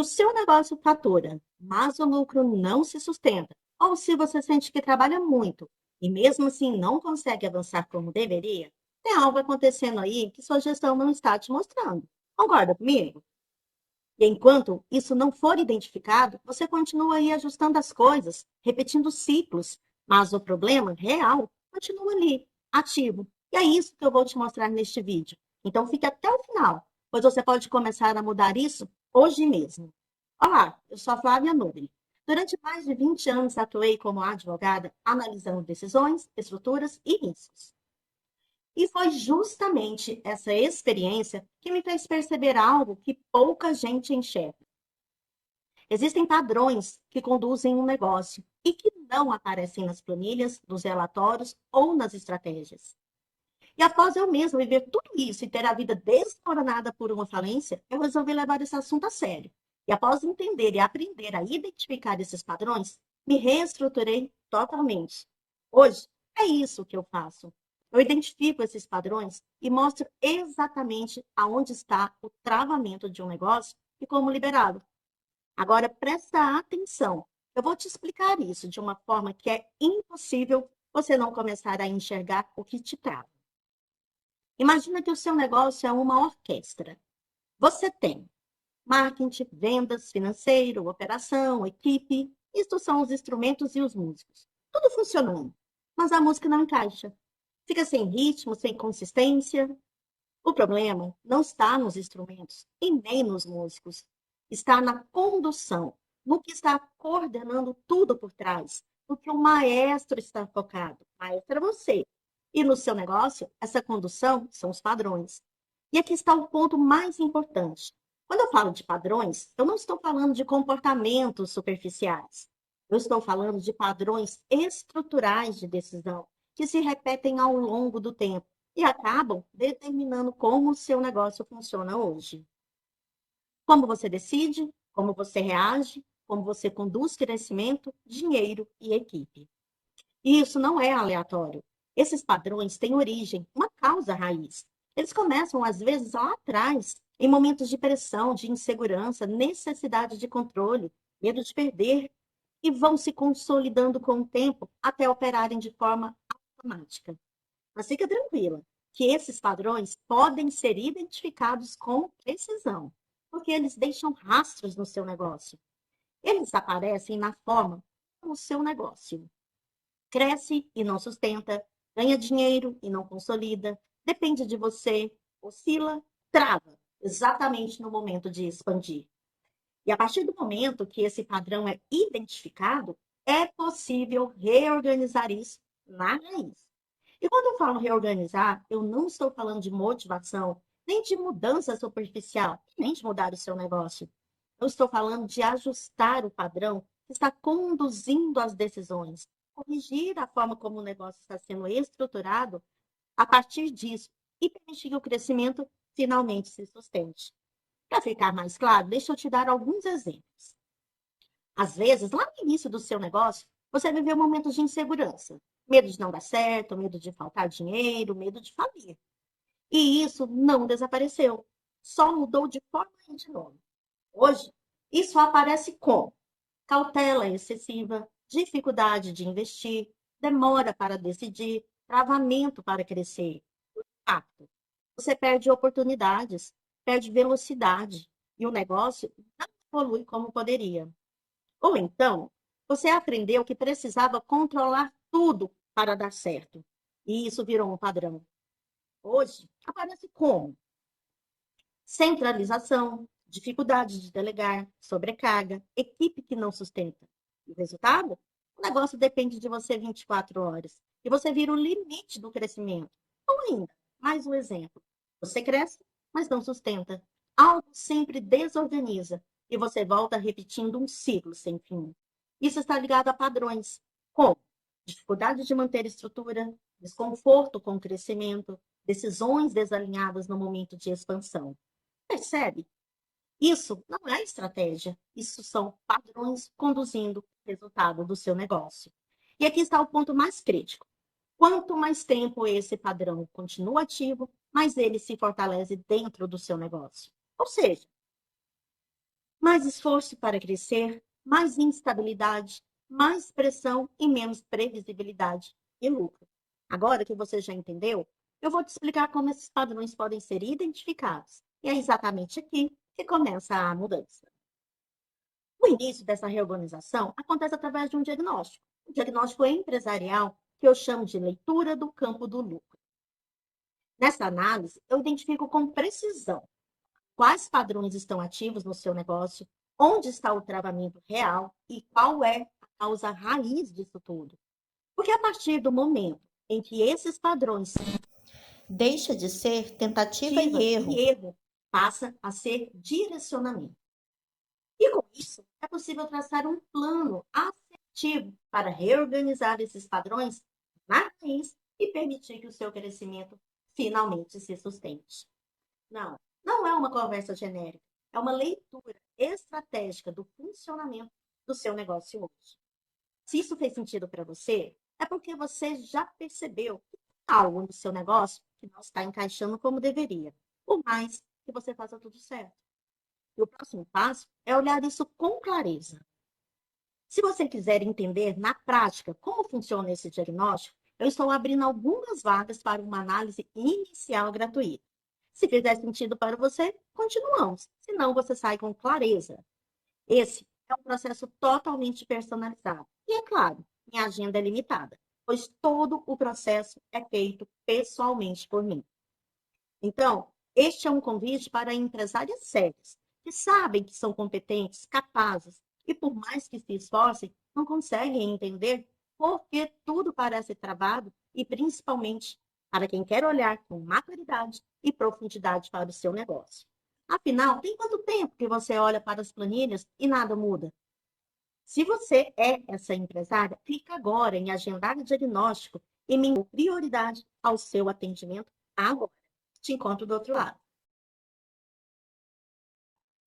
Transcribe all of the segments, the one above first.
o seu negócio fatura, mas o lucro não se sustenta, ou se você sente que trabalha muito e mesmo assim não consegue avançar como deveria, tem algo acontecendo aí que sua gestão não está te mostrando. Concorda comigo? E enquanto isso não for identificado, você continua aí ajustando as coisas, repetindo ciclos, mas o problema real continua ali, ativo. E é isso que eu vou te mostrar neste vídeo. Então fique até o final, pois você pode começar a mudar isso hoje mesmo. Olá, eu sou a Flávia Nobile. Durante mais de 20 anos atuei como advogada, analisando decisões, estruturas e riscos. E foi justamente essa experiência que me fez perceber algo que pouca gente enxerga. Existem padrões que conduzem um negócio e que não aparecem nas planilhas, nos relatórios ou nas estratégias. E após eu mesma viver tudo isso e ter a vida desmoronada por uma falência, eu resolvi levar esse assunto a sério. E após entender e aprender a identificar esses padrões, me reestruturei totalmente. Hoje, é isso que eu faço. Eu identifico esses padrões e mostro exatamente aonde está o travamento de um negócio e como liberá-lo. Agora, presta atenção. Eu vou te explicar isso de uma forma que é impossível você não começar a enxergar o que te trava. Imagina que o seu negócio é uma orquestra. Você tem marketing, vendas, financeiro, operação, equipe. Isto são os instrumentos e os músicos. Tudo funcionando, mas a música não encaixa. Fica sem ritmo, sem consistência. O problema não está nos instrumentos e nem nos músicos. Está na condução, no que está coordenando tudo por trás, no que o maestro está focado. Maestro é você. E no seu negócio, essa condução são os padrões. E aqui está o ponto mais importante. Quando eu falo de padrões, eu não estou falando de comportamentos superficiais. Eu estou falando de padrões estruturais de decisão que se repetem ao longo do tempo e acabam determinando como o seu negócio funciona hoje. Como você decide, como você reage, como você conduz crescimento, dinheiro e equipe. E isso não é aleatório. Esses padrões têm origem, uma causa raiz. Eles começam, às vezes, lá atrás, em momentos de pressão, de insegurança, necessidade de controle, medo de perder, e vão se consolidando com o tempo até operarem de forma automática. Mas fica tranquila, que esses padrões podem ser identificados com precisão, porque eles deixam rastros no seu negócio. Eles aparecem na forma como o seu negócio cresce e não sustenta, ganha dinheiro e não consolida, depende de você, oscila, trava, exatamente no momento de expandir. E a partir do momento que esse padrão é identificado, é possível reorganizar isso na raiz. E quando eu falo reorganizar, eu não estou falando de motivação, nem de mudança superficial, nem de mudar o seu negócio. Eu estou falando de ajustar o padrão que está conduzindo as decisões, corrigir a forma como o negócio está sendo estruturado a partir disso e permitir que o crescimento finalmente se sustente. Para ficar mais claro, deixa eu te dar alguns exemplos. Às vezes, lá no início do seu negócio, você viveu momentos de insegurança, medo de não dar certo, medo de faltar dinheiro, medo de falir. E isso não desapareceu, só mudou de forma e de nome. Hoje, isso aparece como cautela excessiva, dificuldade de investir, demora para decidir, travamento para crescer. Impacto. Você perde oportunidades, perde velocidade e o negócio não evolui como poderia. Ou então, você aprendeu que precisava controlar tudo para dar certo. E isso virou um padrão. Hoje, aparece como? Centralização, dificuldade de delegar, sobrecarga, equipe que não sustenta. E o resultado? O negócio depende de você 24 horas. E você vira o limite do crescimento. Ou ainda, mais um exemplo. Você cresce, mas não sustenta. Algo sempre desorganiza. E você volta repetindo um ciclo sem fim. Isso está ligado a padrões, como dificuldade de manter estrutura, desconforto com o crescimento, decisões desalinhadas no momento de expansão. Percebe? Isso não é estratégia, isso são padrões conduzindo o resultado do seu negócio. E aqui está o ponto mais crítico. Quanto mais tempo esse padrão continua ativo, mais ele se fortalece dentro do seu negócio. Ou seja, Mais esforço para crescer, mais instabilidade, mais pressão e menos previsibilidade e lucro. Agora que você já entendeu, eu vou te explicar como esses padrões podem ser identificados. E é exatamente aqui que começa a mudança. O início dessa reorganização acontece através de um diagnóstico. O diagnóstico empresarial, que eu chamo de leitura do campo do lucro. Nessa análise, eu identifico com precisão quais padrões estão ativos no seu negócio, onde está o travamento real e qual é a causa raiz disso tudo. Porque a partir do momento em que esses padrões deixa de ser tentativa e erro, passa a ser direcionamento. E com isso, é possível traçar um plano assertivo para reorganizar esses padrões na raiz e permitir que o seu crescimento finalmente se sustente. Não é uma conversa genérica, é uma leitura estratégica do funcionamento do seu negócio hoje. Se isso fez sentido para você, é porque você já percebeu que tem algo no seu negócio que não está encaixando como deveria, por mais que você faça tudo certo. E o próximo passo é olhar isso com clareza. Se você quiser entender na prática como funciona esse diagnóstico, eu estou abrindo algumas vagas para uma análise inicial gratuita. Se fizer sentido para você, continuamos. Se não, você sai com clareza. Esse é um processo totalmente personalizado. E, é claro, minha agenda é limitada, pois todo o processo é feito pessoalmente por mim. Então, este é um convite para empresárias sérias, que sabem que são competentes, capazes, e por mais que se esforcem, não conseguem entender por que tudo parece travado e, principalmente, para quem quer olhar com maturidade e profundidade para o seu negócio. Afinal, tem quanto tempo que você olha para as planilhas e nada muda? Se você é essa empresária, clica agora em agendar o diagnóstico e me dê prioridade ao seu atendimento agora. Te encontro do outro lado.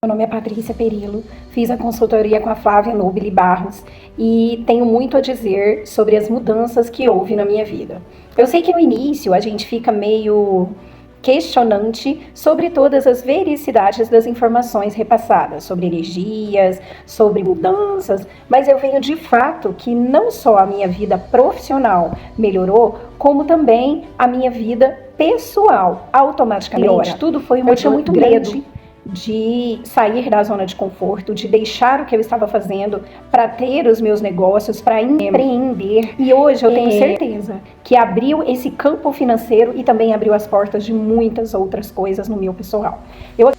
Meu nome é Patrícia Perillo, fiz a consultoria com a Flávia Nobili Barros e tenho muito a dizer sobre as mudanças que houve na minha vida. Eu sei que no início a gente fica meio questionante sobre todas as vericidades das informações repassadas, sobre energias, sobre mudanças, mas eu venho de fato que não só a minha vida profissional melhorou, como também a minha vida pessoal automaticamente. Tudo foi uma. Eu tinha muito medo de sair da zona de conforto, de deixar o que eu estava fazendo para ter os meus negócios, para empreender. E hoje eu tenho certeza que abriu esse campo financeiro e também abriu as portas de muitas outras coisas no meu pessoal. Eu